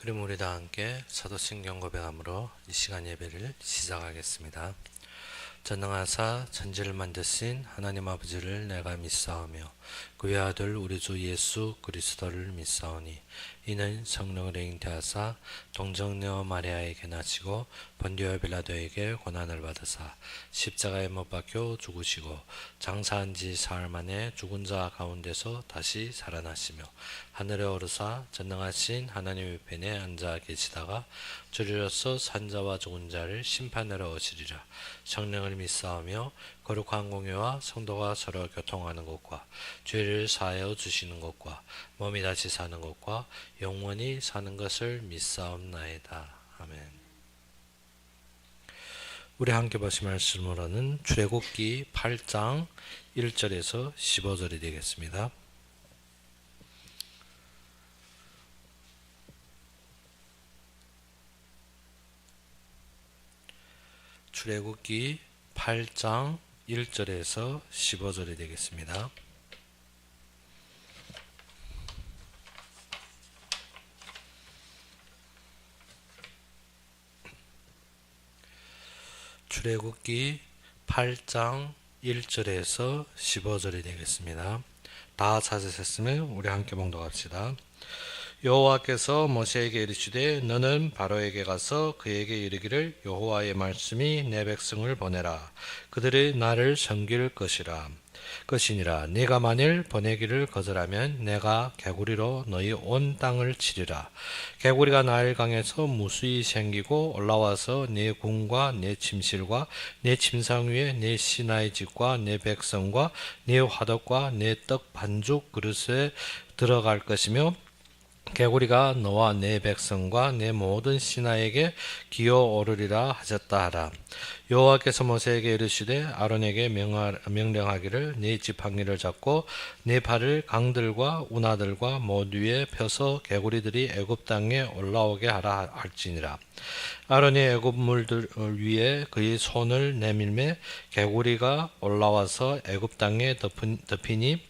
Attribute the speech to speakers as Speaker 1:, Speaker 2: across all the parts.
Speaker 1: 그럼 우리 다 함께 사도신경 고백함으로 이 시간 예배를 시작하겠습니다. 전능하사 천지를 만드신 하나님 아버지를 내가 믿사오며 그의 아들 우리 주 예수 그리스도를 믿사오니 이는 성령으로 잉태하사 동정녀 마리아에게 나시고 본디오 빌라도에게 고난을 받으사 십자가에 못 박혀 죽으시고 장사한 지 사흘 만에 죽은 자 가운데서 다시 살아나시며 하늘에 오르사 전능하신 하나님의 편에 앉아 계시다가 주리로서 산자와 죽은 자를 심판하러 오시리라. 성령을 믿사오며 거룩한 공회와 성도가 서로 교통하는 것과 죄를 사하여 주시는 것과 몸이 다시 사는 것과 영원히 사는 것을 믿사옵나이다. 아멘. 우리 함께 보실 말씀으로는 출애굽기 8장 1절에서 15절이 되겠습니다. 출애굽기 8장 1절에서 15절이 되겠습니다. 출애굽기 8장 1절에서 15절이 되겠습니다. 다 찾으셨으면 우리 함께 봉독합시다. 여호와께서 모세에게 이르시되 너는 바로에게 가서 그에게 이르기를 여호와의 말씀이 내 백성을 보내라. 그들이 나를 섬길 것이니라. 네가 만일 보내기를 거절하면 내가 개구리로 너희 온 땅을 치리라. 개구리가 나일강에서 무수히 생기고 올라와서 네 궁과 네 침실과 네 침상 위에 네 시나의 집과 네 백성과 네 화덕과 네 떡 반죽 그릇에 들어갈 것이며 개구리가 너와 네 백성과 내 모든 신하에게 기어오르리라 하셨다 하라. 여호와께서 모세에게 이르시되 아론에게 명령하기를 네 지팡이를 잡고 네 팔을 강들과 운하들과 모두에 펴서 개구리들이 애굽 땅에 올라오게 하라 할지니라. 아론이 애굽 물들 위에 그의 손을 내밀매 개구리가 올라와서 애굽 땅에 덮이니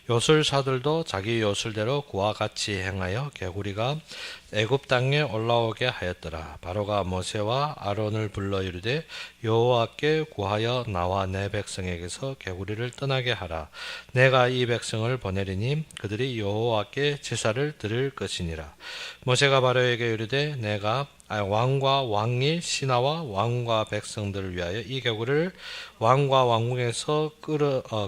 Speaker 1: 요술사들도 자기 요술대로 그와 같이 행하여 개구리가 애굽 땅에 올라오게 하였더라. 바로가 모세와 아론을 불러 이르되 여호와께 구하여 나와 내 백성에게서 개구리를 떠나게 하라. 내가 이 백성을 보내리니 그들이 여호와께 제사를 드릴 것이니라. 모세가 바로에게 이르되 내가 왕과 왕이 신하와 왕과 백성들을 위하여 이 개구리를 왕과 왕궁에서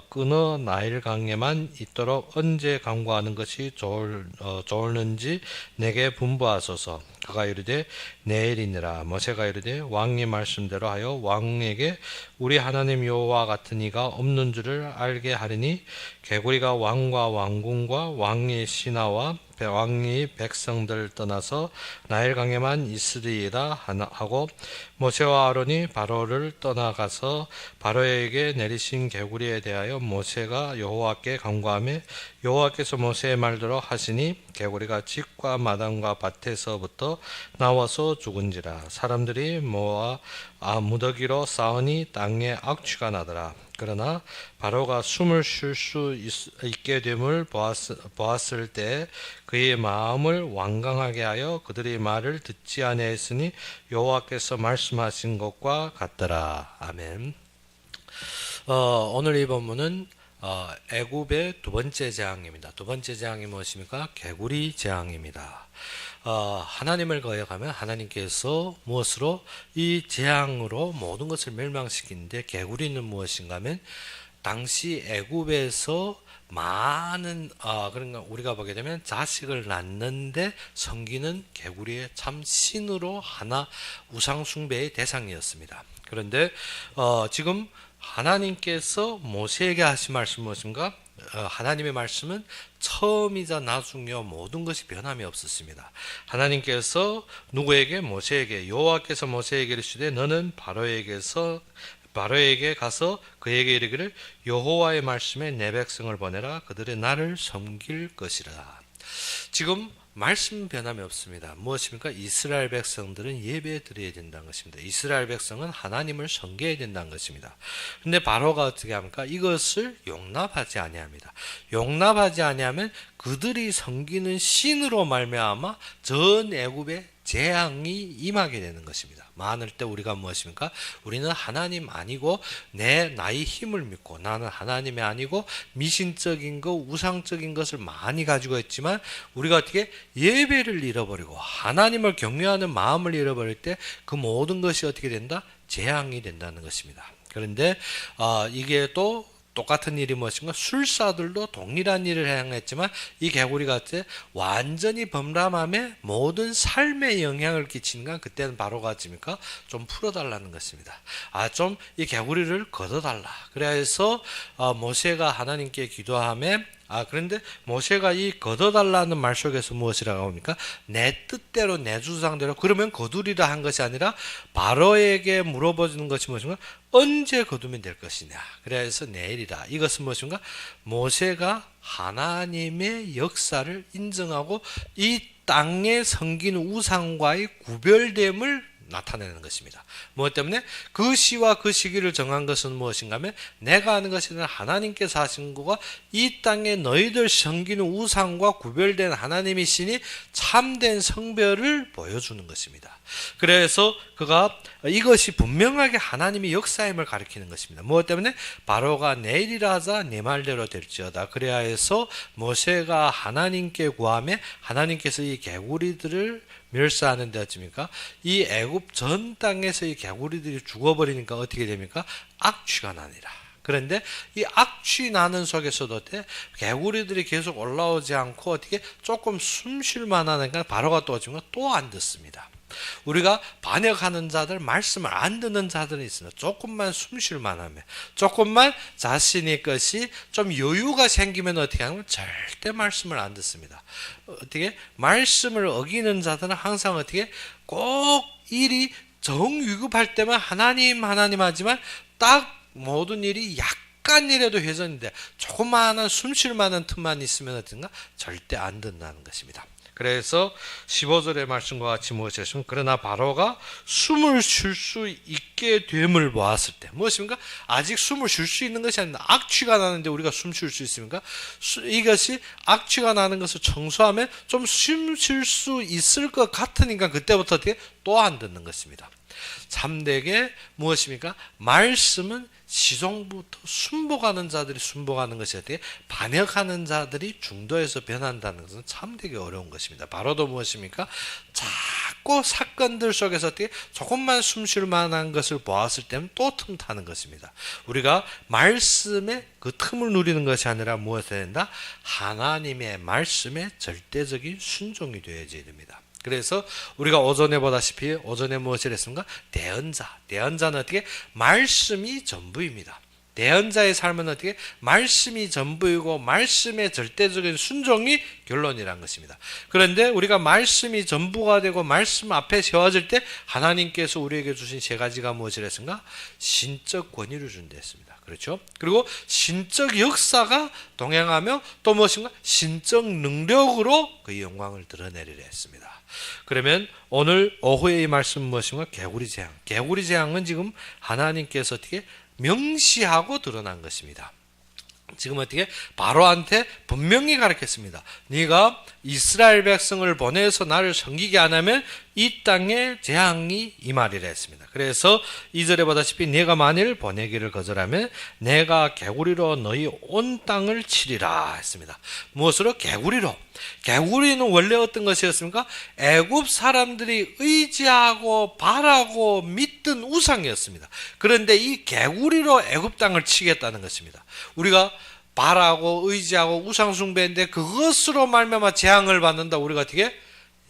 Speaker 1: 끊어 나일강에만 있도록 언제 강구하는 것이 좋을는지 내게 분부하소서. 그가 이르되 내일이니라. 모세가 이르되 왕의 말씀대로 하여 왕에게 우리 하나님 여호와 같은 이가 없는 줄을 알게 하리니 개구리가 왕과 왕궁과 왕의 신하와 왕이 백성들 떠나서 나일강에만 있으리이다 하고 모세와 아론이 바로를 떠나가서 바로에게 내리신 개구리에 대하여 모세가 여호와께 간구하며 여호와께서 모세의 말대로 하시니 개구리가 집과 마당과 밭에서부터 나와서 죽은지라. 사람들이 모아 무더기로 싸우니 땅에 악취가 나더라. 그러나 바로가 숨을 쉴 수 있게 됨을 보았을 때 그의 마음을 완강하게 하여 그들의 말을 듣지 아니하였으니 여호와께서 말씀하신 것과 같더라. 아멘. 오늘 이 본문은 애굽의 두 번째 재앙입니다. 두 번째 재앙이 무엇입니까? 개구리 재앙입니다. 하나님을 거역하면 하나님께서 무엇으로 이 재앙으로 모든 것을 멸망시키는데 개구리는 무엇인가 하면 당시 애굽에서 많은 그러니까 우리가 보게 되면 자식을 낳는데 섬기는 개구리의 참 신으로 하나 우상 숭배의 대상이었습니다. 그런데 지금 하나님께서 모세에게 하신 말씀 무엇인가? 하나님의 말씀은 처음이자 나중이요 모든 것이 변함이 없었습니다. 하나님께서 누구에게? 모세에게. 여호와께서 모세에게 이르시되 너는 바로에게 가서 그에게 이르기를 여호와의 말씀에 내 백성을 보내라. 그들이 나를 섬길 것이라. 지금 말씀 변함이 없습니다. 무엇입니까? 이스라엘 백성들은 예배 드려야 된다는 것입니다. 이스라엘 백성은 하나님을 섬겨야 된다는 것입니다. 근데 바로가 어떻게 합니까? 이것을 용납하지 아니합니다. 용납하지 아니하면 그들이 섬기는 신으로 말미암아 전 애굽의 재앙이 임하게 되는 것입니다. 많을 때 우리가 무엇입니까? 우리는 하나님 아니고 나의 힘을 믿고 나는 하나님이 아니고 미신적인 것, 우상적인 것을 많이 가지고 있지만 우리가 어떻게 예배를 잃어버리고 하나님을 경외하는 마음을 잃어버릴 때 그 모든 것이 어떻게 된다? 재앙이 된다는 것입니다. 그런데 이게 또 똑같은 일이 무엇인가? 술사들도 동일한 일을 행했지만 이 개구리가 완전히 범람함에 모든 삶에 영향을 끼치는 건 그때는 바로가 어찌입니까? 좀 풀어달라는 것입니다. 좀 이 개구리를 걷어달라. 그래서 모세가 하나님께 기도하며 그런데 모세가 이 걷어달라는 말 속에서 무엇이라고 합니까? 내 뜻대로 내 주장대로 그러면 거두리라 한 것이 아니라 바로에게 물어보는 것이 무엇인가? 언제 거두면 될 것이냐? 그래서 내일이라. 이것은 무엇인가? 모세가 하나님의 역사를 인정하고 이 땅에 섬기는 우상과의 구별됨을 나타내는 것입니다. 무엇 때문에? 그 시와 그 시기를 정한 것은 무엇인가 하면 내가 아는 것이 아니라 하나님께서 하신 거가 이 땅에 너희들 섬기는 우상과 구별된 하나님의 신이 참된 성별을 보여주는 것입니다. 그래서 그가 이것이 분명하게 하나님의 역사임을 가리키는 것입니다. 무엇 때문에? 바로가 내일이라 하자 네 말대로 될지어다. 그래야 해서 모세가 하나님께 구하며 하나님께서 이 개구리들을 멸사하는 데 어찌입니까? 이 애굽 전 땅에서 이 개구리들이 죽어버리니까 어떻게 됩니까? 악취가 나니라. 그런데 이 악취 나는 속에서도 개구리들이 계속 올라오지 않고 어떻게 조금 숨 쉴 만하니까 바로가 또 어찌입니까? 또 안 듣습니다. 우리가 반역하는 자들, 말씀을 안 듣는 자들이 있습니다. 조금만 숨 쉴 만하면, 조금만 자신의 것이 좀 여유가 생기면 어떻게 하면 절대 말씀을 안 듣습니다. 어떻게? 말씀을 어기는 자들은 항상 어떻게? 꼭 일이 정위급할 때만 하나님 하지만 딱 모든 일이 약간이라도 회전인데 조그마한 숨 쉴 만한 틈만 있으면 어떤가? 절대 안 듣는다는 것입니다. 그래서 15절의 말씀과 같이 무엇이었습니까? 그러나 바로가 숨을 쉴 수 있게 됨을 보았을 때 무엇입니까? 아직 숨을 쉴 수 있는 것이 아니라 악취가 나는데 우리가 숨 쉴 수 있습니까? 이것이 악취가 나는 것을 청소하면 좀 숨 쉴 수 있을 것 같으니까 그때부터 또 안 듣는 것입니다. 참되게 무엇입니까? 말씀은 시종부터 순복하는 자들이 순복하는 것이 어떻게 반역하는 자들이 중도에서 변한다는 것은 참되게 어려운 것입니다. 바로도 무엇입니까? 자꾸 사건들 속에서 어떻게 조금만 숨 쉴 만한 것을 보았을 때는 또 틈 타는 것입니다. 우리가 말씀의 그 틈을 누리는 것이 아니라 무엇을 해야 된다? 하나님의 말씀에 절대적인 순종이 되어야지 됩니다. 그래서 우리가 오전에 보다시피 오전에 무엇을 했습니까? 대언자는 어떻게? 말씀이 전부입니다. 대언자의 삶은 어떻게? 말씀이 전부이고 말씀의 절대적인 순종이 결론이란 것입니다. 그런데 우리가 말씀이 전부가 되고 말씀 앞에 세워질 때 하나님께서 우리에게 주신 세 가지가 무엇을 했습니까? 신적 권위를 준다 했습니다. 그렇죠? 그리고 신적 역사가 동행하며 또 무엇인가? 신적 능력으로 그 영광을 드러내리라 했습니다. 그러면 오늘 오후의 이 말씀은 무엇인가? 개구리 재앙. 개구리 재앙은 지금 하나님께서 어떻게 명시하고 드러난 것입니다. 지금 어떻게 바로한테 분명히 가르쳤습니다. 네가 이스라엘 백성을 보내서 나를 섬기게 안 하면 이 땅에 재앙이 임하리라 했습니다. 그래서 2절에 보다시피 네가 만일 보내기를 거절하면 내가 개구리로 너희 온 땅을 치리라 했습니다. 무엇으로? 개구리로. 개구리는 원래 어떤 것이었습니까? 애굽 사람들이 의지하고 바라고 믿던 우상이었습니다. 그런데 이 개구리로 애굽 땅을 치겠다는 것입니다. 우리가 바라고 의지하고 우상 숭배인데 그것으로 말미암아 재앙을 받는다. 우리가 어떻게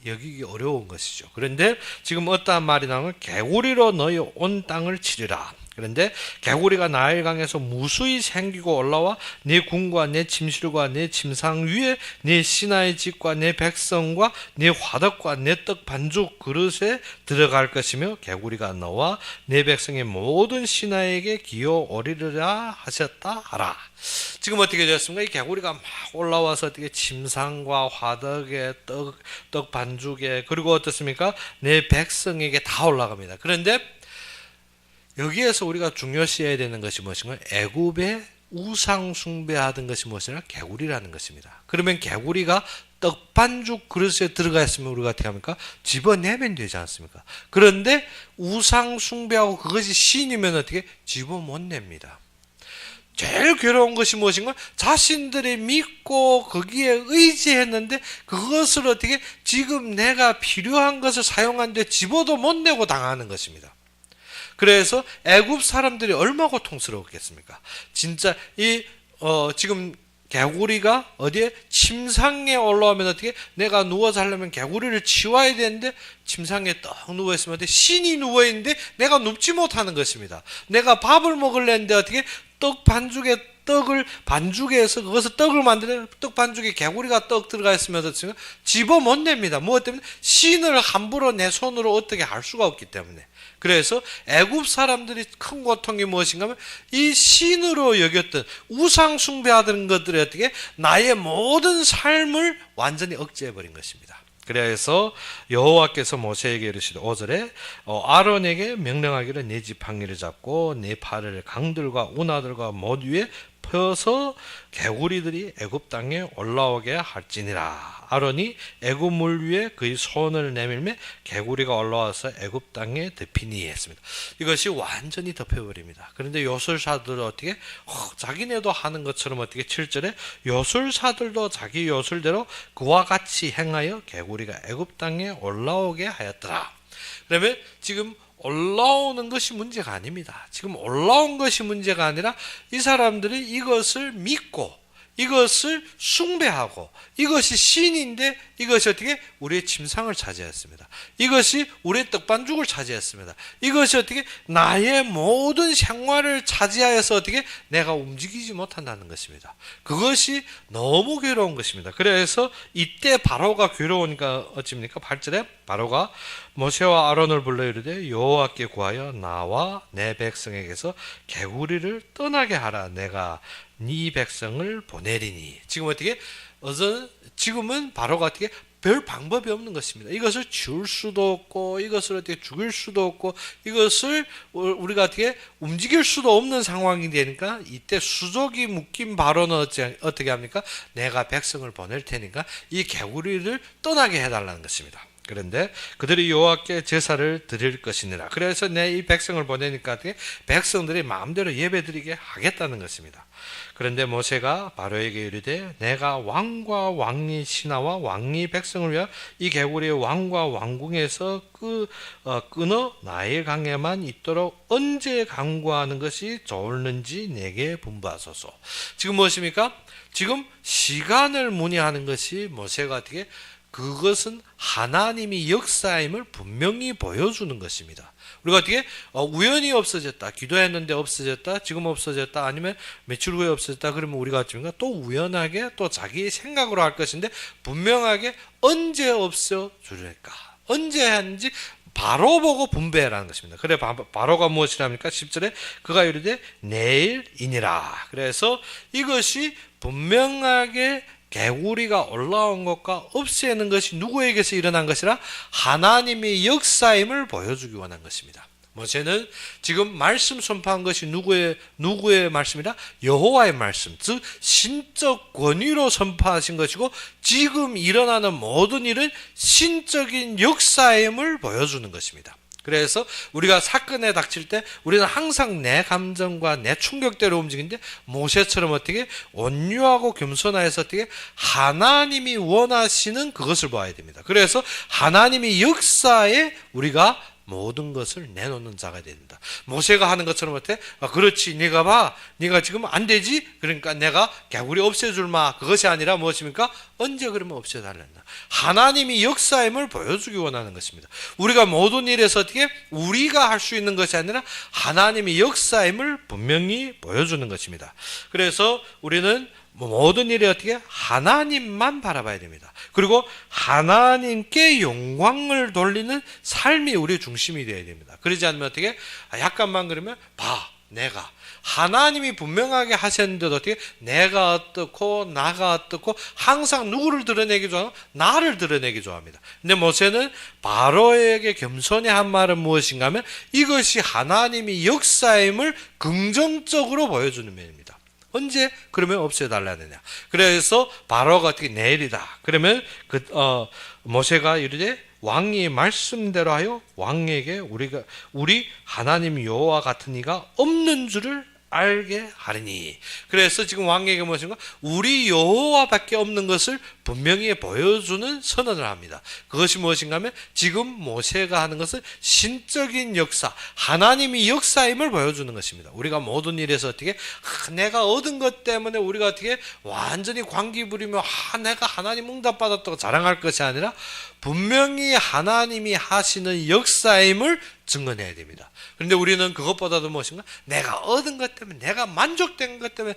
Speaker 1: 여기기 어려운 것이죠. 그런데 지금 어떠한 말이 나오면 개구리로 너희 온 땅을 치리라. 그런데 개구리가 나일강에서 무수히 생기고 올라와 네 궁과 네 침실과 네 침상 위에 네 신하의 집과 네 백성과 네 화덕과 네 떡 반죽 그릇에 들어갈 것이며 개구리가 너와 네 백성의 모든 신하에게 기어 오리리라 하셨다 하라. 지금 어떻게 되었습니까? 이 개구리가 막 올라와서 어떻게 침상과 화덕에 떡 반죽에 그리고 어떻습니까? 네 백성에게 다 올라갑니다. 그런데 여기에서 우리가 중요시해야 되는 것이 무엇인가? 애굽의 우상 숭배하던 것이 무엇이냐? 개구리라는 것입니다. 그러면 개구리가 떡반죽 그릇에 들어가 있으면 우리가 어떻게 합니까? 집어내면 되지 않습니까? 그런데 우상 숭배하고 그것이 신이면 어떻게? 집어 못 냅니다. 제일 괴로운 것이 무엇인가? 자신들이 믿고 거기에 의지했는데 그것을 어떻게 지금 내가 필요한 것을 사용하는데 집어도 못 내고 당하는 것입니다. 그래서 애굽 사람들이 얼마나 고통스러웠겠습니까? 진짜 지금 개구리가 어디에 침상에 올라오면 어떻게 내가 누워 자려면 개구리를 치워야 되는데 침상에 떡 누워 있으면 어떻게 신이 누워 있는데 내가 눕지 못하는 것입니다. 내가 밥을 먹으려는데 어떻게 떡 반죽에 떡을 반죽에 해서 그것을 떡을 만드는 떡 반죽에 개구리가 떡 들어가 있으면 어떻습니까? 집어 못 냅니다. 무엇 때문에? 신을 함부로 내 손으로 어떻게 할 수가 없기 때문에. 그래서 애굽 사람들이 큰 고통이 무엇인가 하면 이 신으로 여겼던 우상 숭배하던 것들이 어떻게 나의 모든 삶을 완전히 억제해버린 것입니다. 그래서 여호와께서 모세에게 이르시되 5절에 아론에게 명령하기를 네 지팡이를 잡고 네 팔을 강들과 운하들과 못 위에 펴서 개구리들이 애굽 땅에 올라오게 할지니라. 아론이 애굽 물 위에 그의 손을 내밀매 개구리가 올라와서 애굽 땅에 덮이니 했습니다. 이것이 완전히 덮여버립니다. 그런데 요술사들은 어떻게 자기네도 하는 것처럼 어떻게 7절에 요술사들도 자기 요술대로 그와 같이 행하여 개구리가 애굽 땅에 올라오게 하였더라. 그러면 지금 올라오는 것이 문제가 아닙니다. 지금 올라온 것이 문제가 아니라 이 사람들이 이것을 믿고 이것을 숭배하고 이것이 신인데 이것이 어떻게 우리의 침상을 차지했습니다. 이것이 우리의 떡반죽을 차지했습니다. 이것이 어떻게 나의 모든 생활을 차지하여서 어떻게 내가 움직이지 못한다는 것입니다. 그것이 너무 괴로운 것입니다. 그래서 이때 바로가 괴로우니까 어찌입니까? 8절에 바로가 모세와 아론을 불러 이르되 여호와께 구하여 나와 내 백성에게서 개구리를 떠나게 하라. 내가 네 백성을 보내리니. 지금 어떻게 지금은 바로가 어떻게 별 방법이 없는 것입니다. 이것을 줄 수도 없고 이것을 어떻게 죽일 수도 없고 이것을 우리가 어떻게 움직일 수도 없는 상황이 되니까 이때 수족이 묶인 바로는 어떻게 합니까? 내가 백성을 보낼 테니까 이 개구리를 떠나게 해달라는 것입니다. 그런데 그들이 여호와께 제사를 드릴 것이니라. 그래서 내 이 백성을 보내니까 백성들이 마음대로 예배드리게 하겠다는 것입니다. 그런데 모세가 바로에게 이르되 내가 왕과 왕이 신하와 왕이 백성을 위하여 이 개구리의 왕과 왕궁에서 끊어 나일 강에만 있도록 언제 강구하는 것이 좋을는지 내게 분부하소서. 지금 무엇입니까? 지금 시간을 문의하는 것이 모세가 어떻게 그것은 하나님이 역사임을 분명히 보여주는 것입니다. 우리가 어떻게 우연히 없어졌다, 기도했는데 없어졌다, 지금 없어졌다, 아니면 며칠 후에 없어졌다 그러면 우리가 어쩌면 또 우연하게 또 자기의 생각으로 할 것인데 분명하게 언제 없어지릴까, 언제 하는지 바로 보고 분배라는 것입니다. 그래 바로가 무엇이랍니까? 10절에 그가 이르되 내일이니라. 그래서 이것이 분명하게 개구리가 올라온 것과 없애는 것이 누구에게서 일어난 것이라 하나님의 역사임을 보여주기 원한 것입니다. 모세는 지금 말씀 선포한 것이 누구의 말씀이라? 여호와의 말씀, 즉 신적 권위로 선포하신 것이고 지금 일어나는 모든 일은 신적인 역사임을 보여주는 것입니다. 그래서 우리가 사건에 닥칠 때 우리는 항상 내 감정과 내 충격대로 움직이는데 모세처럼 어떻게 온유하고 겸손하여서 어떻게 하나님이 원하시는 그것을 봐야 됩니다. 그래서 하나님의 역사에 우리가 모든 것을 내놓는 자가 된다. 모세가 하는 것처럼 어때? 그렇지, 네가 봐, 네가 지금 안 되지? 그러니까 내가 개구리 없애줄마. 그것이 아니라 무엇입니까? 언제 그러면 없애달란다. 하나님이 역사임을 보여주기 원하는 것입니다. 우리가 모든 일에서 어떻게 우리가 할 수 있는 것이 아니라 하나님이 역사임을 분명히 보여주는 것입니다. 그래서 우리는 모든 일에 어떻게 하나님만 바라봐야 됩니다. 그리고 하나님께 영광을 돌리는 삶이 우리의 중심이 되어야 됩니다. 그러지 않으면 어떻게 약간만 그러면 내가 하나님이 분명하게 하셨는데도 어떻게 내가 어떻고 나가 어떻고 항상 누구를 드러내기 좋아하고 나를 드러내기 좋아합니다. 근데 모세는 바로에게 겸손히 한 말은 무엇인가 하면 이것이 하나님이 역사임을 긍정적으로 보여주는 면입니다. 언제? 그러면 없애달라느냐. 그래서 바로가 어떻게 내일이다. 그러면 모세가 이르되 왕의 말씀대로 하여 왕에게 우리 하나님 여호와 같은 이가 없는 줄을 알게 하리니. 그래서 지금 왕에게 무엇인가? 우리 여호와밖에 없는 것을 분명히 보여주는 선언을 합니다. 그것이 무엇인가 하면 지금 모세가 하는 것은 신적인 역사, 하나님이 역사임을 보여주는 것입니다. 우리가 모든 일에서 어떻게 내가 얻은 것 때문에 우리가 어떻게 완전히 광기 부리며 내가 하나님 응답받았다고 자랑할 것이 아니라 분명히 하나님이 하시는 역사임을 증거해야 됩니다. 그런데 우리는 그것보다도 무엇인가? 내가 얻은 것 때문에, 내가 만족된 것 때문에,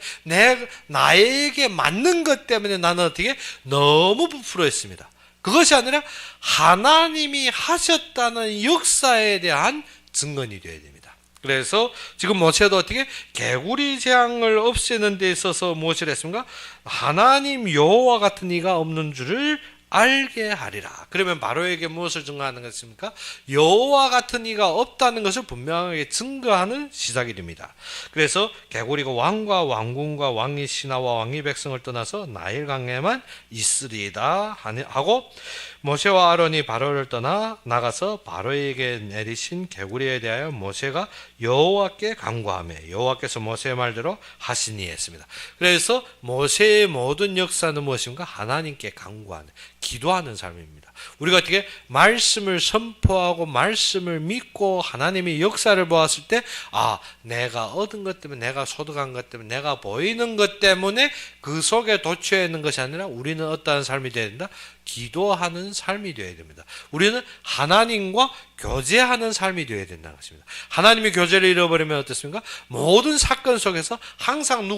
Speaker 1: 나에게 맞는 것 때문에 나는 어떻게 너무 부풀어했습니다. 그것이 아니라 하나님이 하셨다는 역사에 대한 증언이 되어야 됩니다. 그래서 지금 모세도 어떻게 개구리 재앙을 없애는 데 있어서 무엇을 했습니까? 하나님 여호와 같은 이가 없는 줄을 알게 하리라. 그러면 바로에게 무엇을 증거하는 것입니까? 여호와 같은 이가 없다는 것을 분명하게 증거하는 시작이 됩니다. 그래서 개구리가 왕과 왕궁과 왕의 신하와 왕의 백성을 떠나서 나일강에만 있으리이다 하고 모세와 아론이 바로를 떠나 나가서 바로에게 내리신 개구리에 대하여 모세가 여호와께 간구하며 여호와께서 모세의 말대로 하시니 했습니다. 그래서 모세의 모든 역사는 무엇인가? 하나님께 간구하는, 기도하는 삶입니다. 우리가 어떻게 말씀을 선포하고 말씀을 믿고 하나님의 역사를 보았을 때 내가 얻은 것 때문에, 내가 소득한 것 때문에, 내가 보이는 것 때문에 그 속에 도취해 있는 것이 아니라 우리는 어떠한 삶이 되어야 된다? 기도하는 삶이 되어야 됩니다. 우리는 하나님과 교제하는 삶이 되어야 된다는 것입니다. 하나님의 교제를 잃어버리면 어떻습니까? 모든 사건 속에서 항상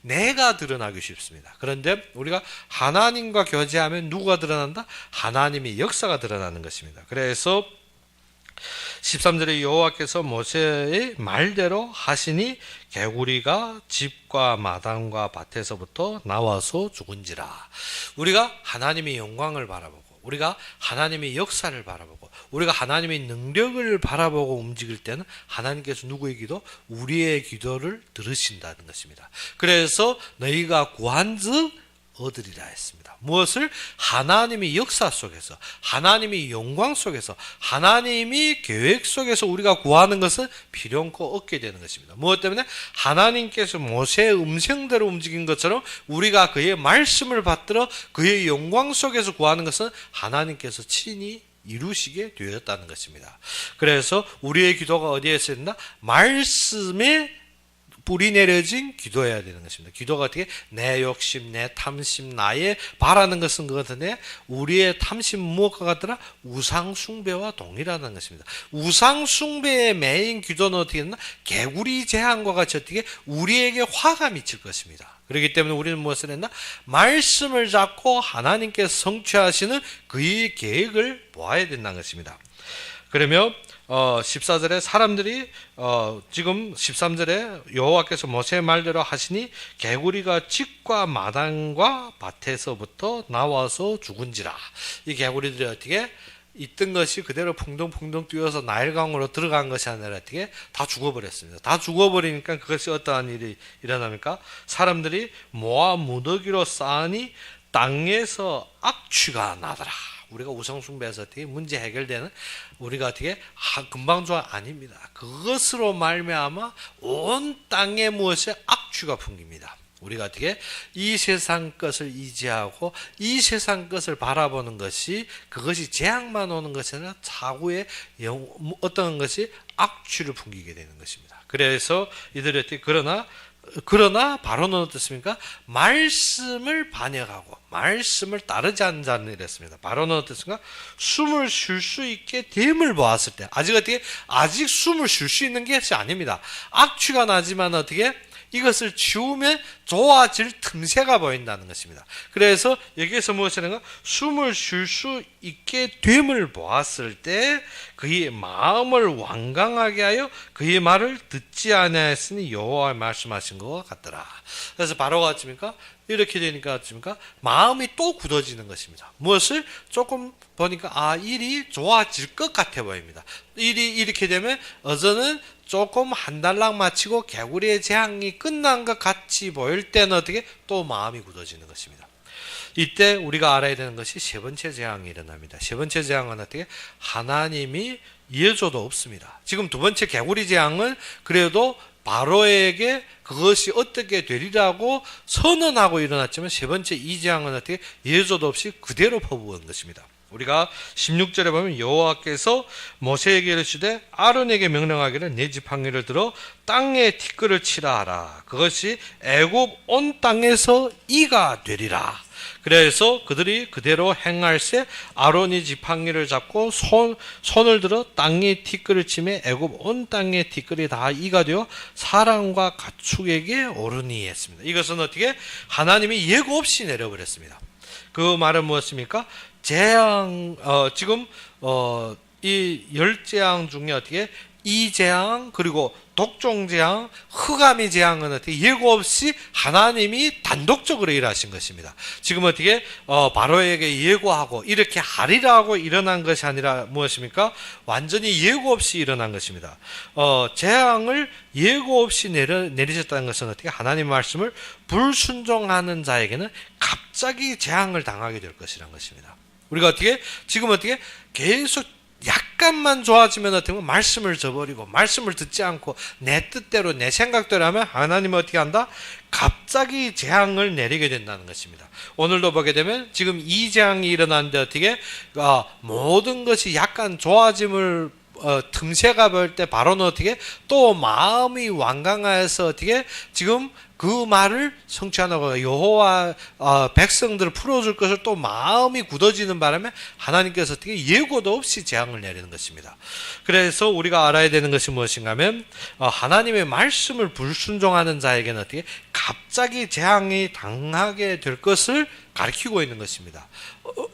Speaker 1: 내가 드러나기 쉽습니다. 그런데 우리가 하나님과 교제하면 누구가 드러난다? 하나님의 역사가 드러나는 것입니다. 그래서 13절에 여호와께서 모세의 말대로 하시니 개구리가 집과 마당과 밭에서부터 나와서 죽은지라. 우리가 하나님의 영광을 바라보고 우리가 하나님의 역사를 바라보고 우리가 하나님의 능력을 바라보고 움직일 때는 하나님께서 누구의 기도? 우리의 기도를 들으신다는 것입니다. 그래서 너희가 구한즉 얻으리라 했습니다. 무엇을? 하나님의 역사 속에서, 하나님의 영광 속에서, 하나님의 계획 속에서 우리가 구하는 것은 필요없고 얻게 되는 것입니다. 무엇 때문에? 하나님께서 모세의 음성대로 움직인 것처럼 우리가 그의 말씀을 받들어 그의 영광 속에서 구하는 것은 하나님께서 친히 이루시게 되었다는 것입니다. 그래서 우리의 기도가 어디에 있어야 된다? 말씀에 뿌리 내려진 기도해야 되는 것입니다. 기도가 어떻게? 내 욕심, 내 탐심, 나의 바라는 것은 그것인데 우리의 탐심 무엇과 같더라? 우상 숭배와 동일하다는 것입니다. 우상 숭배의 메인 기도는 어떻게 했나? 개구리 재앙과 같이 어떻게 우리에게 화가 미칠 것입니다. 그렇기 때문에 우리는 무엇을 했나? 말씀을 잡고 하나님께서 성취하시는 그의 계획을 보아야 된다는 것입니다. 그러면 14절에 사람들이 지금 13절에 여호와께서 모세의 말대로 하시니 개구리가 집과 마당과 밭에서부터 나와서 죽은지라. 이 개구리들이 어떻게 있던 것이 그대로 풍덩풍덩 뛰어서 나일강으로 들어간 것이 아니라 어떻게 다 죽어버렸습니다. 다 죽어버리니까 그것이 어떠한 일이 일어납니까? 사람들이 모아 무더기로 쌓으니 땅에서 악취가 나더라. 우리가 우상숭배에서 어떻게 문제 해결되는 우리가 어떻게 금방 좋아 아닙니다. 그것으로 말미암아 온 땅에 무엇이 악취가 풍깁니다. 우리가 어떻게 이 세상 것을 의지하고 이 세상 것을 바라보는 것이 그것이 재앙만 오는 것이 아니라 차후에 어떤 것이 악취를 풍기게 되는 것입니다. 그래서 이들이 어떻게 그러나 바로는 어떻습니까? 말씀을 반역하고 말씀을 따르지 않는 자는 이랬습니다. 바로는 어떻습니까? 숨을 쉴 수 있게 됨을 보았을 때 아직 숨을 쉴 수 있는 것이 아닙니다. 악취가 나지만 어떻게 이것을 지우면 좋아질 틈새가 보인다는 것입니다. 그래서 여기에서 무엇이냐면 숨을 쉴 수 있게 됨을 보았을 때 그의 마음을 완강하게 하여 그의 말을 듣지 아니하였으니 여호와 말씀하신 것과 같더라. 그래서 바로가 어떻습니까? 이렇게 되니까 어떻습니까? 마음이 또 굳어지는 것입니다. 무엇을 조금 보니까 일이 좋아질 것 같아 보입니다. 일이 이렇게 되면 어제는 조금 한 달락 마치고 개구리의 재앙이 끝난 것 같이 보일 때는 어떻게 또 마음이 굳어지는 것입니다. 이때 우리가 알아야 되는 것이 세 번째 재앙이 일어납니다. 세 번째 재앙은 어떻게? 하나님이 예조도 없습니다. 지금 두 번째 개구리 재앙은 그래도 바로에게 그것이 어떻게 되리라고 선언하고 일어났지만 세 번째 이 재앙은 어떻게? 예조도 없이 그대로 퍼부은 것입니다. 우리가 16절에 보면 여호와께서 모세에게 이르시되 아론에게 명령하기를 내 지팡이를 들어 땅에 티끌을 치라 하라. 그것이 애굽 온 땅에서 이가 되리라. 그래서 그들이 그대로 행할세 아론이 지팡이를 잡고 손을 들어 땅에 티끌을 치매 애굽 온 땅에 티끌이 다 이가 되어 사람과 가축에게 오르니 했습니다. 이것은 어떻게? 하나님이 예고 없이 내려버렸습니다. 그 말은 무엇입니까? 재앙, 지금, 이 10재앙 중에 어떻게, 이 재앙, 그리고 독종 재앙, 흑암이 재앙은 어떻게 예고 없이 하나님이 단독적으로 일하신 것입니다. 지금 어떻게, 바로에게 예고하고 이렇게 하리라고 일어난 것이 아니라 무엇입니까? 완전히 예고 없이 일어난 것입니다. 재앙을 예고 없이 내리셨다는 것은 어떻게 하나님 말씀을 불순종하는 자에게는 갑자기 재앙을 당하게 될 것이라는 것입니다. 우리가 어떻게 지금 어떻게 계속 약간만 좋아지면 어떻게 보면 말씀을 저버리고 말씀을 듣지 않고 내 뜻대로 내 생각대로 하면 하나님은 어떻게 한다? 갑자기 재앙을 내리게 된다는 것입니다. 오늘도 보게 되면 지금 이 재앙이 일어났는데 어떻게 모든 것이 약간 좋아짐을 틈새가 보일 때 바로는 어떻게 또 마음이 완강하여서 어떻게 지금 그 말을 성취하고 여호와 백성들을 풀어줄 것을 또 마음이 굳어지는 바람에 하나님께서 어떻게 예고도 없이 재앙을 내리는 것입니다. 그래서 우리가 알아야 되는 것이 무엇인가 하면 하나님의 말씀을 불순종하는 자에게는 어떻게 갑자기 재앙이 당하게 될 것을 가르치고 있는 것입니다.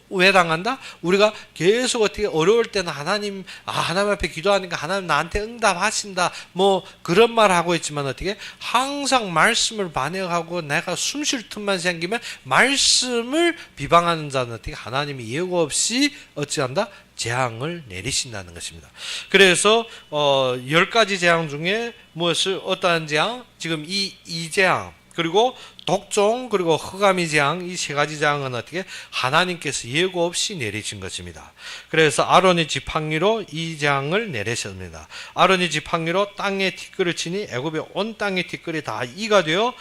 Speaker 1: 왜 당한다? 우리가 계속 어떻게 어려울 때는 하나님 앞에 기도하니까 하나님 나한테 응답하신다 뭐 그런 말 하고 있지만 어떻게 항상 말씀을 반역하고 내가 숨 쉴 틈만 생기면 말씀을 비방하는 자는 어떻게 하나님이 예고 없이 어찌한다? 재앙을 내리신다는 것입니다. 그래서 10가지 재앙 중에 무엇을 어떠한 재앙? 지금 이 재앙 그리고 독종 그리고 흑암이 재앙 이 세 가지 재앙은 어떻게 하나님께서 예고 없이 내리신 것입니다. 그래서 아론의 지팡이로 이 재앙을 내리셨습니다. 아론의 지팡이로 땅에 티끌을 치니 애굽의 온 땅의 티끌이 다 이가 되어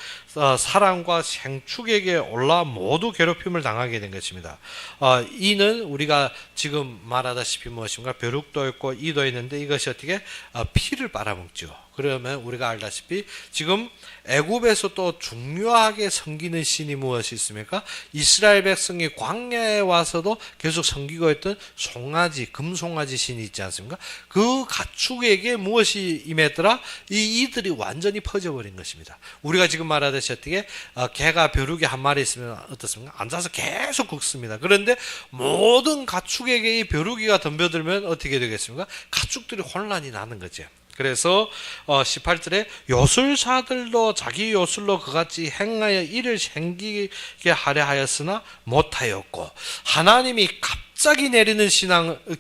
Speaker 1: 사람과 생축에게 올라 모두 괴롭힘을 당하게 된 것입니다. 이는 우리가 지금 말하다시피 무엇인가 벼룩도 있고 이도 있는데 이것이 어떻게 피를 빨아먹죠. 그러면 우리가 알다시피 지금 애굽에서 또 중요하게 섬기는 신이 무엇이 있습니까? 이스라엘 백성이 광야에 와서도 계속 섬기고 있던 송아지, 금송아지 신이 있지 않습니까? 그 가축에게 무엇이 임했더라? 이들이 완전히 퍼져버린 것입니다. 우리가 지금 말하듯이 어떻게 개가 벼룩이 한 마리 있으면 어떻습니까? 앉아서 계속 긁습니다. 그런데 모든 가축에게 이 벼룩이가 덤벼들면 어떻게 되겠습니까? 가축들이 혼란이 나는 거죠. 그래서 18절에 요술사들도 자기 요술로 그같이 행하여 이를 생기게 하려 하였으나 못하였고 하나님이 갑자기 내리는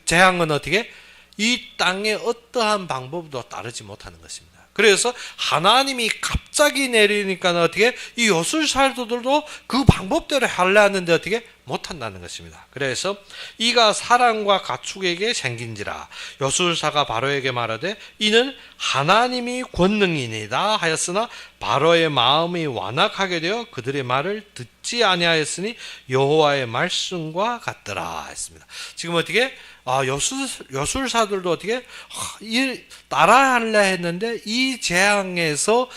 Speaker 1: 재앙은 어떻게? 이 땅의 어떠한 방법도 따르지 못하는 것입니다. 그래서 하나님이 갑자기 내리니까 어떻게 이 요술사들도 그 방법대로 하려 하는데 어떻게 못한다는 것입니다. 그래서 이가 사람과 가축에게 생긴지라 요술사가 바로에게 말하되 이는 하나님이 권능이니이다 하였으나 바로의 마음이 완악하게 되어 그들의 말을 듣지 아니하였으니 여호와의 말씀과 같더라 했습니다. 지금 어떻게 요술사들도 어떻게 따라하려 했는데 이 재앙에서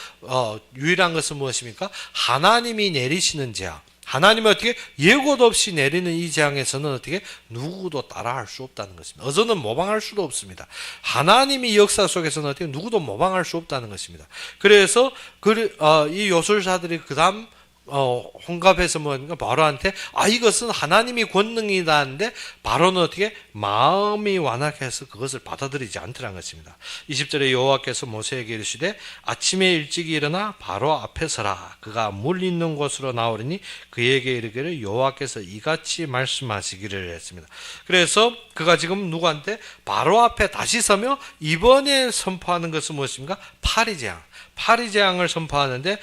Speaker 1: 유일한 것은 무엇입니까? 하나님이 내리시는 재앙. 하나님이 어떻게 예고도 없이 내리는 이 재앙에서는 어떻게 누구도 따라할 수 없다는 것입니다. 어서는 모방할 수도 없습니다. 하나님이 역사 속에서는 어떻게 누구도 모방할 수 없다는 것입니다. 그래서 이 요술사들이 그 다음 혼갑해서 뭐니까 바로한테 이것은 하나님이 권능이다 하는데 바로는 어떻게 마음이 완악해서 그것을 받아들이지 않더란 것입니다. 20절에 여호와께서 모세에게 이르시되 아침에 일찍 일어나 바로 앞에 서라. 그가 물 있는 곳으로 나오리니 그에게 이르기를 여호와께서 이같이 말씀하시기를 했습니다. 그래서 그가 지금 누구한테 바로 앞에 다시 서며 이번에 선포하는 것은 무엇입니까? 파리재앙. 파리재앙을 선포하는데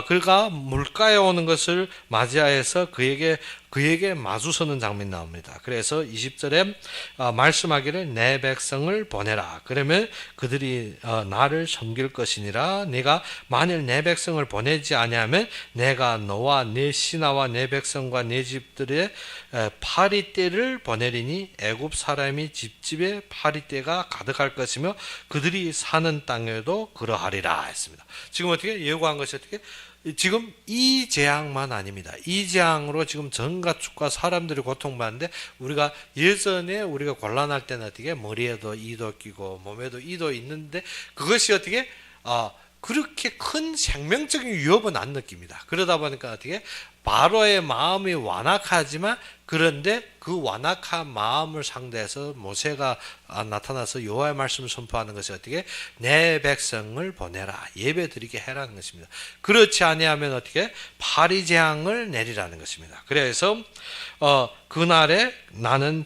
Speaker 1: 그가 물가에 오는 것을 맞이하여서 그에게 마주서는 장면이 나옵니다. 그래서 20절에 말씀하기를 내 백성을 보내라. 그러면 그들이 나를 섬길 것이니라. 네가 만일 내 백성을 보내지 아니하면 내가 너와 내 신하와 내 백성과 내 집들의 파리떼를 보내리니 애굽 사람이 집집에 파리떼가 가득할 것이며 그들이 사는 땅에도 그러하리라 했습니다. 지금 어떻게 예고한 것이 어떻게 지금 이 재앙만 아닙니다. 이 재앙으로 지금 전 가축과 사람들이 고통받는데 우리가 예전에 우리가 곤란할 때는 어떻게 머리에도 이도 끼고 몸에도 이도 있는데 그것이 어떻게 그렇게 큰 생명적인 위협은 안 느낍니다. 그러다 보니까 어떻게 바로의 마음이 완악하지만 그런데 그 완악한 마음을 상대해서 모세가 나타나서 여호와의 말씀을 선포하는 것이 어떻게 내 백성을 보내라 예배 드리게 해라는 것입니다. 그렇지 아니하면 어떻게 파리재앙을 내리라는 것입니다. 그래서 그날에 나는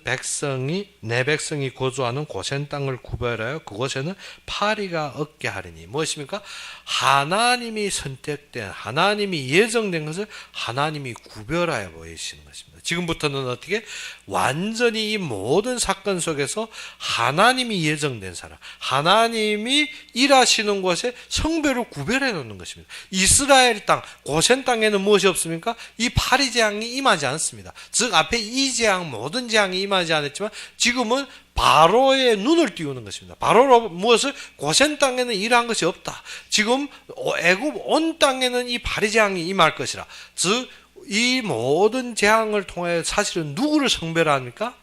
Speaker 1: 내 백성이 거주하는 고센 땅을 구별하여 그곳에는 파리가 없게 하리니 무엇입니까? 하나님이 선택된 하나님이 예정된 것을 하나님이 구별하여 보이시는 것입니다. 지금부터는 어떻게 완전히 이 모든 사건 속에서 하나님이 예정된 사람, 하나님이 일하시는 곳에 성별을 구별해 놓는 것입니다. 이스라엘 땅, 고센 땅에는 무엇이 없습니까? 이 파리재앙이 임하지 않습니다. 즉 앞에 이 재앙, 모든 재앙이 임하지 않았지만 지금은 바로의 눈을 띄우는 것입니다. 바로로 무엇을 고센 땅에는 이러한 것이 없다. 지금 애굽 온 땅에는 이 파리재앙이 임할 것이라. 즉 이 모든 재앙을 통해 사실은 누구를 성별합니까?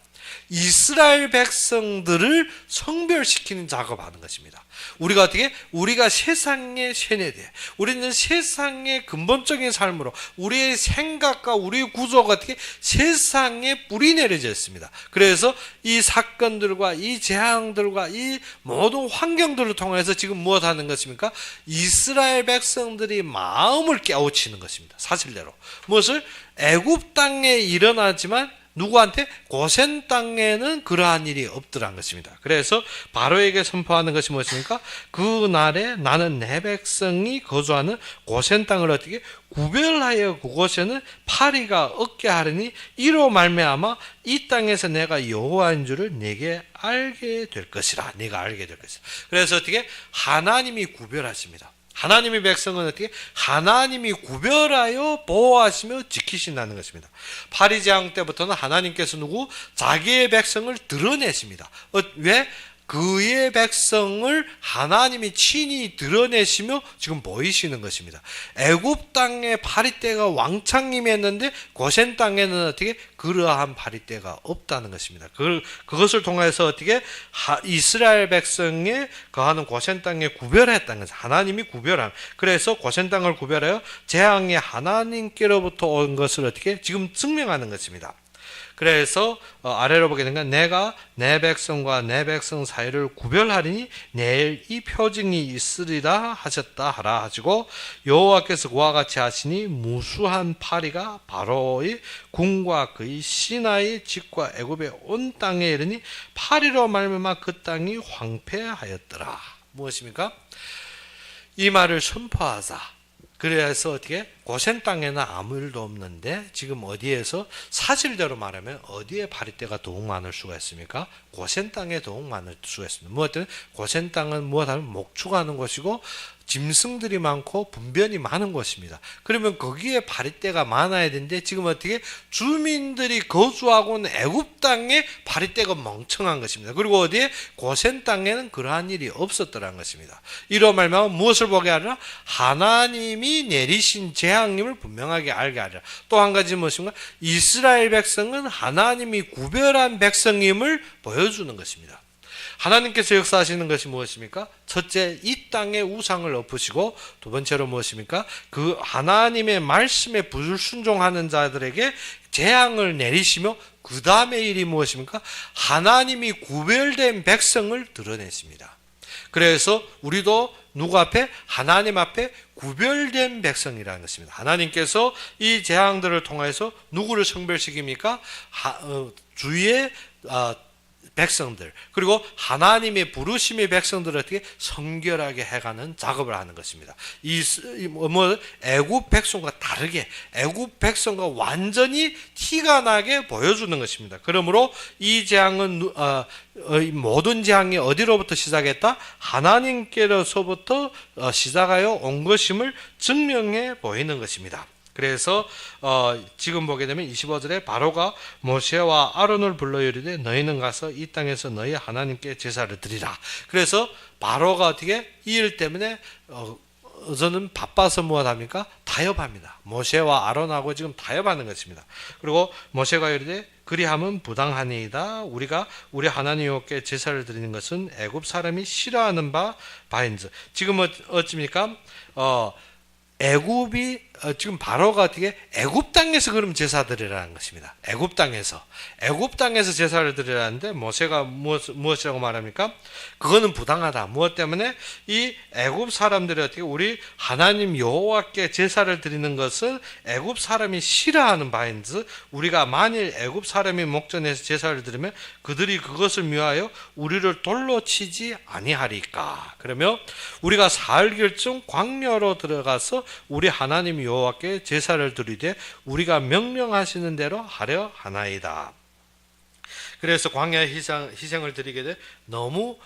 Speaker 1: 이스라엘 백성들을 성별시키는 작업하는 것입니다. 우리가 어떻게? 우리가 세상의 세뇌돼. 우리는 세상의 근본적인 삶으로 우리의 생각과 우리의 구조가 어떻게? 세상에 뿌리 내려져 있습니다. 그래서 이 사건들과 이 재앙들과 이 모든 환경들을 통해서 지금 무엇하는 것입니까? 이스라엘 백성들이 마음을 깨우치는 것입니다. 사실대로. 무엇을? 애굽 땅에 일어나지만 누구한테? 고센 땅에는 그러한 일이 없더란 것입니다. 그래서 바로에게 선포하는 것이 무엇입니까? 그날에 나는 내 백성이 거주하는 고센 땅을 어떻게 구별하여 그곳에는 파리가 없게 하리니 이로 말미암아 이 땅에서 내가 여호와인 줄을 네게 알게 될 것이라. 네가 알게 될 것이라. 그래서 어떻게? 하나님이 구별하십니다. 하나님의 백성은 어떻게? 하나님이 구별하여 보호하시며 지키신다는 것입니다. 파리재앙 때부터는 하나님께서 자기의 백성을 드러내십니다. 왜? 그의 백성을 하나님이 친히 드러내시며 지금 보이시는 것입니다. 애굽 땅에 파리떼가 왕창 임했는데 고센 땅에는 어떻게 그러한 파리떼가 없다는 것입니다. 그것을 통해서 어떻게 이스라엘 백성에 거하는 고센 땅에 구별했다는 것입니다. 하나님이 구별한. 그래서 고센 땅을 구별하여 재앙이 하나님께로부터 온 것을 어떻게 지금 증명하는 것입니다. 그래서 아래로 보게 되면 내가 내 백성과 내 백성 사이를 구별하리니 내일 이 표징이 있으리라 하셨다 하라 하시고 여호와께서 그와 같이 하시니 무수한 파리가 바로의 궁과 그의 신하의 집과 애굽의 온 땅에 이르니 파리로 말미암아 그 땅이 황폐하였더라. 무엇입니까? 이 말을 선포하자. 그래서 어떻게 고센 땅에는 아무 일도 없는데 지금 어디에서 사실대로 말하면 어디에 바리떼가 더욱 많을 수가 있습니까? 고센 땅에 더욱 많을 수가 있습니다. 무엇 때문에 고센 땅은 무엇하면 목축하는 곳이고 짐승들이 많고 분변이 많은 곳입니다. 그러면 거기에 바리떼가 많아야 되는데 지금 어떻게 주민들이 거주하고 있는 애굽 땅에 바리떼가 멍청한 것입니다. 그리고 어디에 고센 땅에는 그러한 일이 없었더라는 것입니다. 이로 말하면 무엇을 보게 하리라? 하나님이 내리신 재앙임을 분명하게 알게 하리라. 또 한 가지 무엇인가? 이스라엘 백성은 하나님이 구별한 백성임을 보여주는 것입니다. 하나님께서 역사하시는 것이 무엇입니까? 첫째, 이 땅에 우상을 엎으시고, 두 번째로 무엇입니까? 그 하나님의 말씀에 불순종하는 자들에게 재앙을 내리시며, 그 다음의 일이 무엇입니까? 하나님이 구별된 백성을 드러냈습니다. 그래서 우리도 누구 앞에? 하나님 앞에 구별된 백성이라는 것입니다. 하나님께서 이 재앙들을 통해서 누구를 성별시킵니까? 주의 백성들, 그리고 하나님의 부르심의 백성들을 어떻게 성결하게 해가는 작업을 하는 것입니다. 애굽 백성과 다르게 애굽 백성과 완전히 티가 나게 보여주는 것입니다. 그러므로 이 재앙은 모든 재앙이 어디로부터 시작했다? 하나님께로서부터 시작하여 온 것임을 증명해 보이는 것입니다. 그래서 지금 보게 되면 25절에 바로가 모세와 아론을 불러 이르되 너희는 가서 이 땅에서 너희 하나님께 제사를 드리라. 그래서 바로가 어떻게 이 일 때문에 저는 바빠서 무엇합니까? 타협합니다. 모세와 아론하고 지금 타협하는 것입니다. 그리고 모세가 이르되 그리함은 부당하니이다. 우리가 우리 하나님 여호와께 제사를 드리는 것은 애굽 사람이 싫어하는 바인즉. 지금 어찌입니까? 애굽이 지금 바로가 어떻게 애굽 땅에서 그럼 제사 드리라는 것입니다. 애굽 땅에서 제사를 드리라는데 모세가 무엇이라고 말합니까? 그거는 부당하다. 무엇 때문에? 이 애굽 사람들이 어떻게 우리 하나님 여호와께 제사를 드리는 것을 애굽 사람이 싫어하는 바인즉 우리가 만일 애굽 사람이 목전에서 제사를 드리면 그들이 그것을 미워하여 우리를 돌로 치지 아니하리까. 그러면 우리가 사흘경쯤 광야로 들어가서 우리 하나님 여호와께 제사를 드리되 우리가 명령하시는 대로 하려 하나이다. 그래서 광야에 희생을 드리게 돼 너무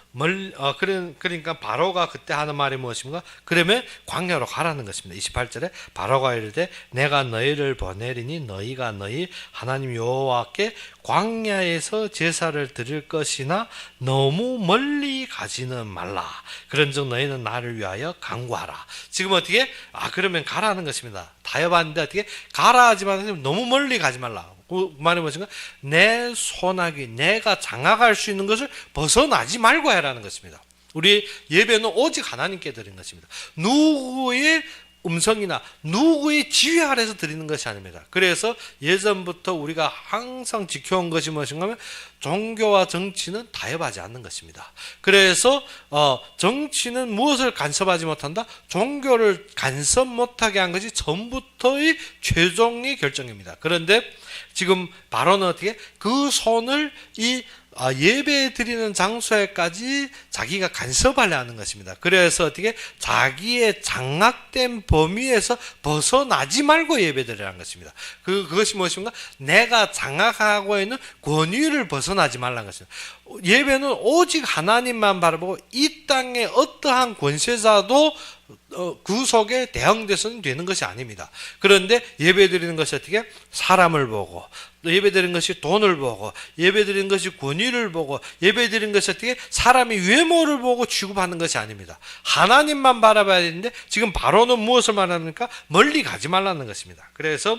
Speaker 1: 그러니까 바로가 그때 하는 말이 무엇인가? 그러면 광야로 가라는 것입니다. 28절에 바로가 이르되 내가 너희를 보내리니 너희가 너희 하나님 여호와께 광야에서 제사를 드릴 것이나 너무 멀리 가지는 말라. 그런즉 너희는 나를 위하여 간구하라. 지금 어떻게? 그러면 가라는 것입니다. 타협하는데 어떻게? 가라 하지만 너무 멀리 가지 말라. 그 말이 무엇인가? 내 손아귀, 내가 장악할 수 있는 것을 벗어나지 말고 해라는 것입니다. 우리 예배는 오직 하나님께 드리는 것입니다. 누구의 음성이나 누구의 지휘 아래서 드리는 것이 아닙니다. 그래서 예전부터 우리가 항상 지켜온 것이 무엇인가 하면 종교와 정치는 타협하지 않는 것입니다. 그래서 정치는 무엇을 간섭하지 못한다? 종교를 간섭 못하게 한 것이 전부터의 최종의 결정입니다. 그런데 지금 바로는 어떻게 그 손을 이 예배 드리는 장소에까지 자기가 간섭하려 하는 것입니다. 그래서 어떻게 자기의 장악된 범위에서 벗어나지 말고 예배 드리라는 것입니다. 그것이 무엇인가? 내가 장악하고 있는 권위를 벗어나지 말라는 것입니다. 예배는 오직 하나님만 바라보고 이 땅의 어떠한 권세자도 그 속에 대항돼서는 되는 것이 아닙니다. 그런데 예배드리는 것이 어떻게? 사람을 보고, 예배드리는 것이 돈을 보고, 예배드리는 것이 권위를 보고, 예배드리는 것이 어떻게? 사람이 외모를 보고 취급하는 것이 아닙니다. 하나님만 바라봐야 되는데 지금 바로는 무엇을 말합니까? 멀리 가지 말라는 것입니다. 그래서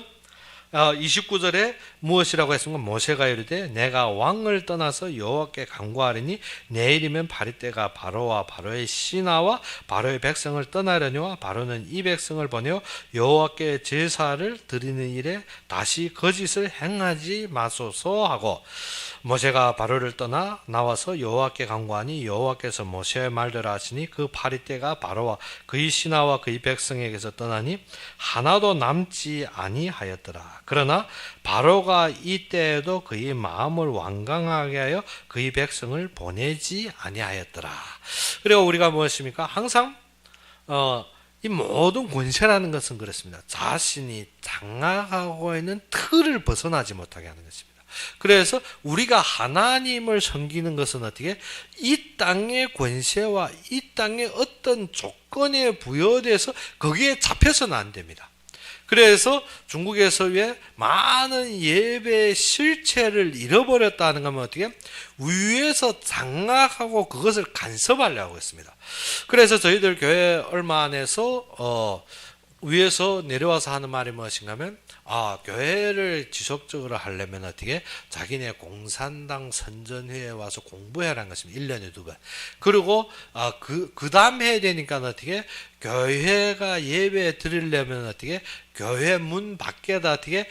Speaker 1: 29절에 무엇이라고 했습니까? 모세가 이르되 내가 왕을 떠나서 여호와께 간구하리니 내일이면 바리떼가 바로와 바로의 신하와 바로의 백성을 떠나려니와 바로는 이 백성을 보내어 여호와께 제사를 드리는 일에 다시 거짓을 행하지 마소서 하고 모세가 바로를 떠나 나와서 여호와께 간구하니 여호와께서 모세의 말대로 하시니 그 바리떼가 바로와 그의 신하와 그의 백성에게서 떠나니 하나도 남지 아니하였더라. 그러나 바로가 이때에도 그의 마음을 완강하게 하여 그의 백성을 보내지 아니하였더라. 그리고 우리가 무엇입니까? 항상 이 모든 권세라는 것은 그렇습니다. 자신이 장악하고 있는 틀을 벗어나지 못하게 하는 것입니다. 그래서 우리가 하나님을 섬기는 것은 어떻게 이 땅의 권세와 이 땅의 어떤 조건에 부여돼서 거기에 잡혀서는 안 됩니다. 그래서 중국에서 왜 많은 예배 실체를 잃어버렸다는 것은 어떻게 위에서 장악하고 그것을 간섭하려고 했습니다. 그래서 저희들 교회 얼마 안에서 위에서 내려와서 하는 말이 무엇인가 하면 교회를 지속적으로 하려면 어떻게 자기네 공산당 선전회에 와서 공부해라는 것입니다. 1년에 2번. 그리고 그 다음 해야 되니까 어떻게 교회가 예배 드리려면 어떻게 교회 문 밖에다 어떻게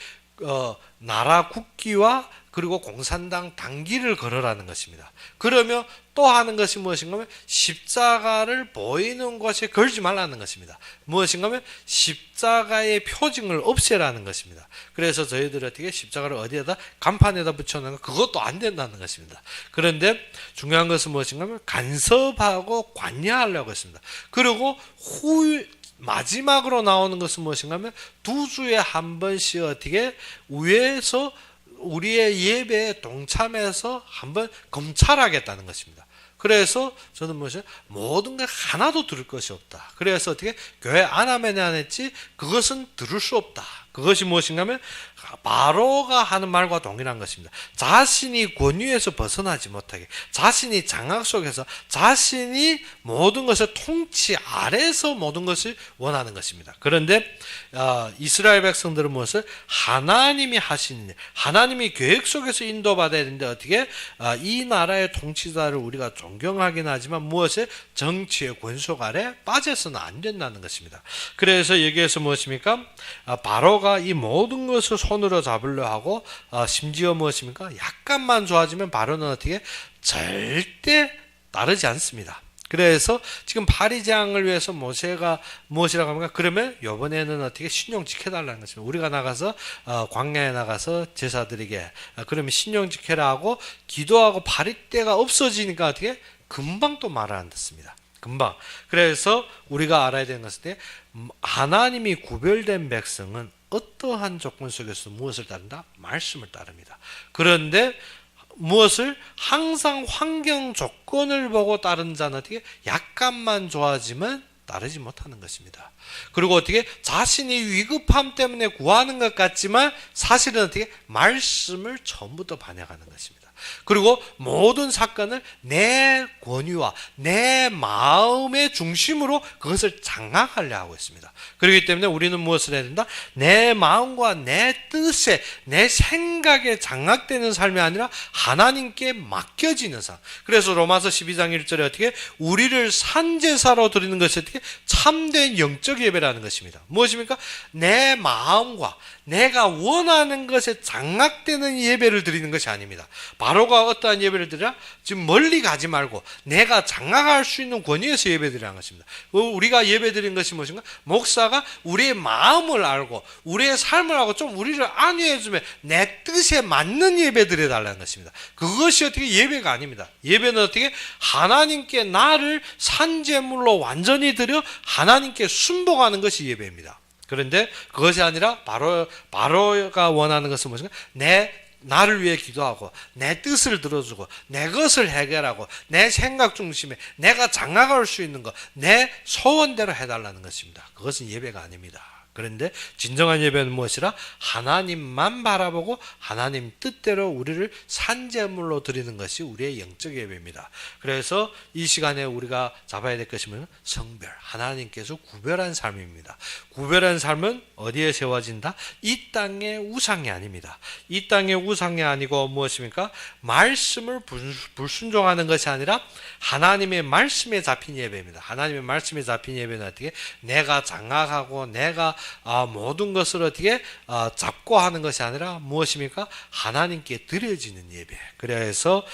Speaker 1: 나라 국기와 그리고 공산당 당기를 걸으라는 것입니다. 그러면 또 하는 것이 무엇인가 하면 십자가를 보이는 곳에 걸지 말라는 것입니다. 무엇인가 하면 십자가의 표징을 없애라는 것입니다. 그래서 저희들이 어떻게 십자가를 어디에다 간판에다 붙여놓는 거 그것도 안 된다는 것입니다. 그런데 중요한 것은 무엇인가 하면 간섭하고 관여하려고 했습니다. 그리고 마지막으로 나오는 것은 무엇인가 하면 2주에 한 번씩 어떻게 위에서 우리의 예배에 동참해서 한번 검찰하겠다는 것입니다. 그래서 저는 모든 걸 하나도 들을 것이 없다. 그래서 어떻게 교회 안 하면 안 했지 그것은 들을 수 없다. 그것이 무엇인가 하면 바로가 하는 말과 동일한 것입니다. 자신이 권위에서 벗어나지 못하게 자신이 장악 속에서 자신이 모든 것을 통치 아래서 모든 것을 원하는 것입니다. 그런데 이스라엘 백성들은 무엇을 하나님이 하시는 일, 하나님이 계획 속에서 인도받아야 되는데 어떻게 이 나라의 통치자를 우리가 존경하긴 하지만 무엇에 정치의 권속 아래 빠져서는 안 된다는 것입니다. 그래서 여기에서 무엇입니까? 바로가 이 모든 것을 손으로 잡으려 하고 심지어 무엇입니까? 약간만 좋아지면 바로는 어떻게 절대 따르지 않습니다. 그래서 지금 바리장을 위해서 모세가 무엇이라고 합니까? 그러면 이번에는 어떻게 신용 지켜달라는 것입니다. 우리가 나가서 광야에 나가서 제사드리게 그러면 신용 지켜라 하고 기도하고 바리떼가 없어지니까 어떻게 금방 또 말을 안 듣습니다. 금방. 그래서 우리가 알아야 되는 것은 하나님이 구별된 백성은 어떠한 조건 속에서 무엇을 따른다? 말씀을 따릅니다. 그런데 무엇을 항상 환경 조건을 보고 따른 자는 어떻게 약간만 좋아지면 따르지 못하는 것입니다. 그리고 어떻게 자신이 위급함 때문에 구하는 것 같지만 사실은 어떻게 말씀을 전부터 반영하는 것입니다. 그리고 모든 사건을 내 권위와 내 마음의 중심으로 그것을 장악하려 하고 있습니다. 그렇기 때문에 우리는 무엇을 해야 된다? 내 마음과 내 뜻에 내 생각에 장악되는 삶이 아니라 하나님께 맡겨지는 삶. 그래서 로마서 12장 1절에 어떻게 우리를 산제사로 드리는 것이 어떻게 참된 영적 예배라는 것입니다. 무엇입니까? 내 마음과 내가 원하는 것에 장악되는 예배를 드리는 것이 아닙니다. 바로가 어떠한 예배를 드리라? 지금 멀리 가지 말고 내가 장악할 수 있는 권위에서 예배 드리라는 것입니다. 우리가 예배 드리는 것이 무엇인가? 목사가 우리의 마음을 알고 우리의 삶을 알고 좀 우리를 안위해주면 내 뜻에 맞는 예배 드려달라는 것입니다. 그것이 어떻게 예배가 아닙니다. 예배는 어떻게 하나님께 나를 산제물로 완전히 드려 하나님께 순복하는 것이 예배입니다. 그런데 그것이 아니라 바로가 원하는 것은 무엇인가? 나를 위해 기도하고 내 뜻을 들어주고 내 것을 해결하고 내 생각 중심에 내가 장악할 수 있는 것 내 소원대로 해달라는 것입니다. 그것은 예배가 아닙니다. 그런데 진정한 예배는 무엇이라? 하나님만 바라보고 하나님 뜻대로 우리를 산제물로 드리는 것이 우리의 영적 예배입니다. 그래서 이 시간에 우리가 잡아야 될 것이 뭐냐면 성별, 하나님께서 구별한 삶입니다. 구별한 삶은 어디에 세워진다? 이 땅의 우상이 아닙니다. 이 땅의 우상이 아니고 무엇입니까? 말씀을 불순종하는 것이 아니라 하나님의 말씀에 잡힌 예배입니다. 하나님의 말씀에 잡힌 예배는 어떻게? 내가 장악하고 내가 모든 것을 어떻게 잡고 하는 것이 아니라 무엇입니까? 하나님께 드려지는 예배. 그래서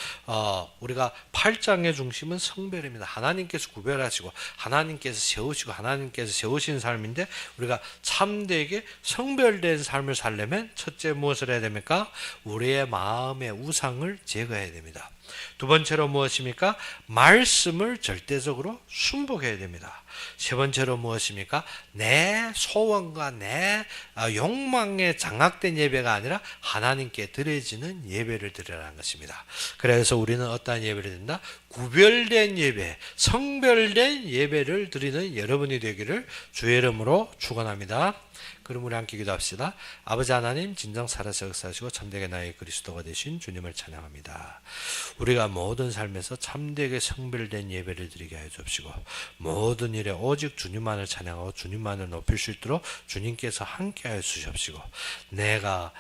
Speaker 1: 우리가 8장의 중심은 성별입니다. 하나님께서 구별하시고 하나님께서 세우시고 하나님께서 세우신 삶인데 우리가 참되게 성별된 삶을 살려면 첫째 무엇을 해야 됩니까? 우리의 마음의 우상을 제거해야 됩니다. 두 번째로 무엇입니까? 말씀을 절대적으로 순복해야 됩니다. 세 번째로 무엇입니까? 내 소원과 내 욕망에 장악된 예배가 아니라 하나님께 드려지는 예배를 드리라는 것입니다. 그래서 우리는 어떠한 예배를 드린다? 구별된 예배, 성별된 예배를 드리는 여러분이 되기를 주의 이름으로 축원합니다. 그럼 우리 함께 기도합시다. 아버지 하나님, 진정 살아서 역사하시고 참되게 나의 그리스도가 되신 주님을 찬양합니다. 우리가 모든 삶에서 참되게 성별된 예배를 드리게 하여 주옵시고, 모든 일에 오직 주님만을 찬양하고 주님만을 높일 수 있도록 주님께서 함께 하여 주시옵시고, 내가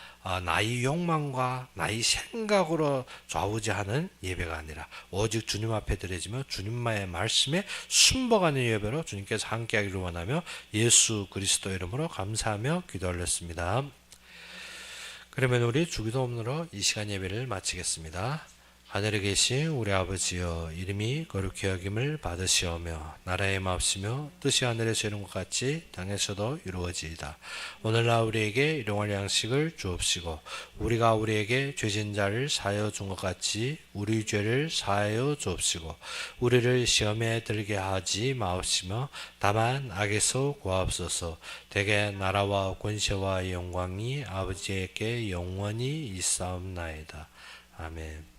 Speaker 1: 나의 욕망과 나의 생각으로 좌우지하는 예배가 아니라 오직 주님 앞에 드려지며 주님만의 말씀에 순복하는 예배로 주님께서 함께하기를 원하며 예수 그리스도 이름으로 감사하며 기도 올렸습니다. 그러면 우리 주기도문으로 이 시간 예배를 마치겠습니다. 하늘에 계신 우리 아버지여, 이름이 거룩히 여김을 받으시오며 나라의 마옵시며 뜻이 하늘에서 이룬 것 같이 땅에서도 이루어지이다. 오늘날 우리에게 일용할 양식을 주옵시고, 우리가 우리에게 죄진 자를 사하여 준 것 같이 우리 죄를 사하여 주옵시고, 우리를 시험에 들게 하지 마옵시며 다만 악에서 구하옵소서. 대개 나라와 권세와 영광이 아버지에게 영원히 있사옵나이다. 아멘.